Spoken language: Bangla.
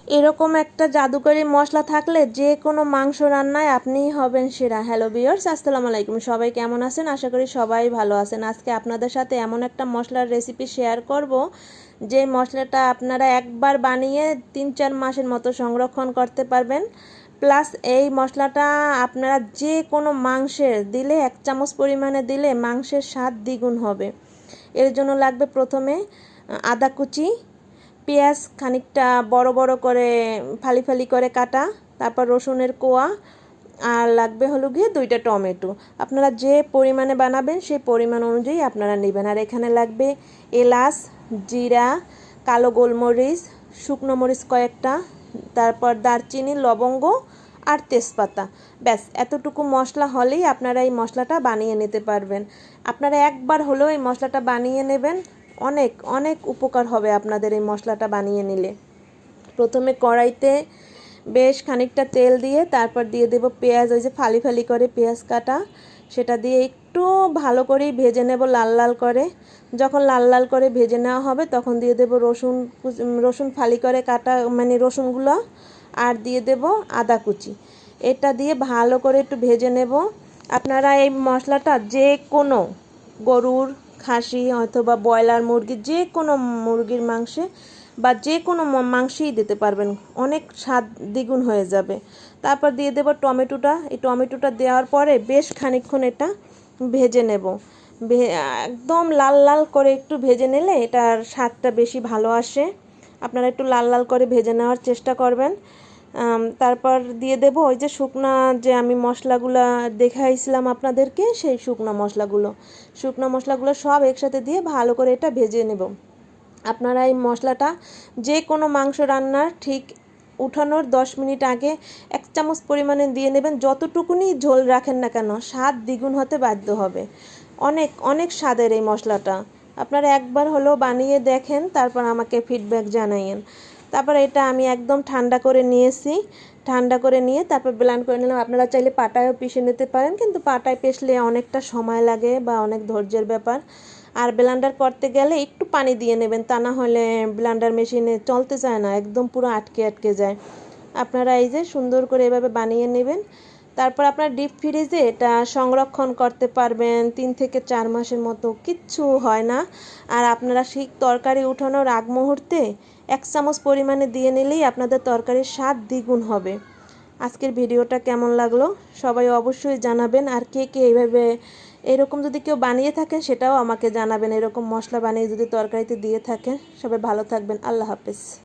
এরকম একটা জাদুকরি মশলা থাকলে যে কোনো মাংস রান্নায় আপনিই হবেন সেরা। হ্যালো ভিউয়ার্স, আসসালামু আলাইকুম। সবাই কেমন আছেন? আশা করি সবাই ভালো আছেন। আজকে আপনাদের সাথে এমন একটা মশলার রেসিপি শেয়ার করব যে মশলাটা আপনারা একবার বানিয়ে 3-4 মাসের মতো সংরক্ষণ করতে পারবেন। প্লাস এই মশলাটা আপনারা যে কোনো মাংসের দিলে 1 চামচ পরিমাণে দিলে মাংসের স্বাদ দ্বিগুণ হবে। এর জন্য লাগবে প্রথমে আদা কুচি, পেঁয়াজ খানিকটা বড় বড় করে ফালি ফালি করে কাটা, তারপর রসুনের কোয়া, আর লাগবে হলো গিয়ে 2টা টমেটো। আপনারা যে পরিমাণে বানাবেন সেই পরিমাণ অনুযায়ী আপনারা নেবেন। আর এখানে লাগবে এলাচ, জিরা, কালো গোলমরিচ, শুকনো মরিচ কয়েকটা, তারপর দারচিনি, লবঙ্গ আর তেজপাতা। ব্যাস এতটুকু মশলা হলেই আপনারা এই মশলাটা বানিয়ে নিতে পারবেন। আপনারা একবার হলেও এই মশলাটা বানিয়ে নেবেন, অনেক অনেক উপকার হবে আপনাদের এই মশলাটা বানিয়ে নিলে। প্রথমে কড়াইতে বেশ খানিকটা তেল দিয়ে তারপর দিয়ে দেব পেঁয়াজ, ওই যে ফালি ফালি করে পেঁয়াজ কাটা, সেটা দিয়ে একটু ভালো করেই ভেজে নেব লাল লাল করে। যখন লাল লাল করে ভেজে নেওয়া হবে তখন দিয়ে দেব রসুন ফালি করে কাটা, মানে রসুনগুলো, আর দিয়ে দেব আদা কুচি। এটা দিয়ে ভালো করে একটু ভেজে নেব। আপনারা এই মশলাটা যে কোনো গরুর, খাসি অথবা ব্রয়লার মুরগি, যে কোনো মুরগির মাংসে বা যে কোনো মাংসেই দিতে পারবেন, অনেক স্বাদ দ্বিগুণ হয়ে যাবে। তারপর দিয়ে দেব টমেটোটা। এই টমেটোটা দেওয়ার পরে বেশ খানিকক্ষণ এটা ভেজে নেব। একদম লাল লাল করে একটু ভেজে নিলে এটার স্বাদটা বেশি ভালো আসে। আপনারা একটু লাল লাল করে ভেজে নেওয়ার চেষ্টা করবেন। তারপর দিয়ে দেব ওই যে যে আমি মশলাগুলো দেখাইছিলাম আপনাদেরকে, সেই শুকনো মশলাগুলো সব একসাথে দিয়ে ভালো করে এটা ভেজে নেব। আপনারা এই মশলাটা যে কোনো মাংস রান্নার ঠিক উঠানোর 10 মিনিট আগে 1 চামচ পরিমাণে দিয়ে নেবেন। যতটুকুনি ঝোল রাখেন না কেন স্বাদ দ্বিগুণ হতে বাধ্য হবে। অনেক অনেক স্বাদের এই মশলাটা। আপনারা একবার হলেও বানিয়ে দেখেন, তারপর আমাকে ফিডব্যাক জানাইয়েন। তারপর এটা আমি একদম ঠান্ডা করে নিয়েছি। ঠান্ডা করে নিয়ে তারপর ব্লেন্ড করে নিলাম। আপনারা চাইলে পাটায়ও পিষে নিতে পারেন, কিন্তু পাটায় পিষলে অনেকটা সময় লাগে বা অনেক ধৈর্যের ব্যাপার। আর ব্লেন্ডার করতে গেলে একটু পানি দিয়ে নেবেন, তা না হলে ব্লেন্ডার মেশিনে চলতে চায় না, একদম পুরো আটকে আটকে যায়। আপনারা এই যে সুন্দর করে এভাবে বানিয়ে নেবেন। তারপর আপনার ডিপ ফ্রিজে এটা সংরক্ষণ করতে পারবেন 3 থেকে 4 মাসের মতো, কিচ্ছু হয় না। আর আপনারা ঠিক তরকারি উঠানোর আগ মুহূর্তে 1 চামচ পরিমাণে দিয়ে নিলেই আপনাদের তরকারির স্বাদ দ্বিগুণ হবে। আজকের ভিডিওটা কেমন লাগলো সবাই অবশ্যই জানাবেন। আর কে কে এইভাবে এরকম যদি কেউ বানিয়ে থাকেন সেটাও আমাকে জানাবেন। এরকম মশলা বানিয়ে যদি তরকারিতে দিয়ে থাকেন। সবাই ভালো থাকবেন। আল্লাহ হাফেজ।